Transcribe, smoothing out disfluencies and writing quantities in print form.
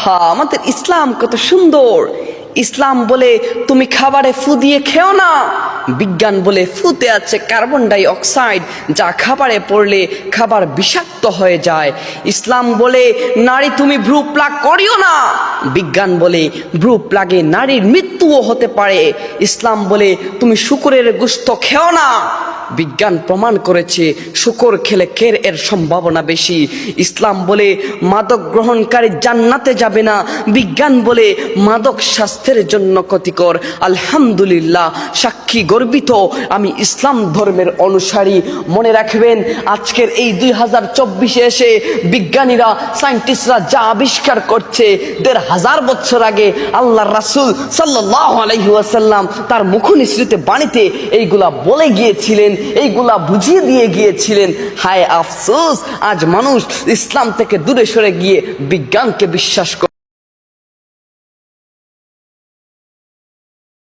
আমাদের ইসলাম কত সুন্দর। ইসলাম বলে তুমি খাবারে ফু দিয়ে খেও না। বিজ্ঞান বলে ফুতে আছে কার্বন ডাই অক্সাইড, যা খাবারে পড়লে খাবার বিষাক্ত হয়ে যায়। ইসলাম বলে নারী তুমি ভ্রু প্লাগ করিও না। বিজ্ঞান বলে ভ্রু প্লাগে নারীর মৃত্যুও হতে পারে। ইসলাম বলে তুমি শূকরের গোশত খেও না। বিজ্ঞান প্রমাণ করেছে শূকর খেলে এর সম্ভাবনা বেশি। ইসলাম বলে মাদক গ্রহণকারী জান্নাতে যাবে না। বিজ্ঞান বলে মাদক স্বাস্থ্যের জন্য ক্ষতিকর। আলহামদুলিল্লাহ, সাক্ষী গর্বিত আমি ইসলাম ধর্মের অনুসারী। মনে রাখবেন, আজকের এই 2024-এ এসে বিজ্ঞানীরা, সায়েন্টিস্টরা যা আবিষ্কার করছে, 1500 বছর আগে আল্লাহর রাসূল সাল্লাল্লাহু আলাইহি ওয়াসাল্লাম তার মুখনিসৃত বাণীতে এইগুলা বলে গিয়েছিলেন, এইগুলা বুঝিয়ে দিয়ে গিয়েছিলেন। হায় আফসোস, আজ মানুষ ইসলাম থেকে দূরে সরে গিয়ে বিজ্ঞানকে বিশ্বাস করে।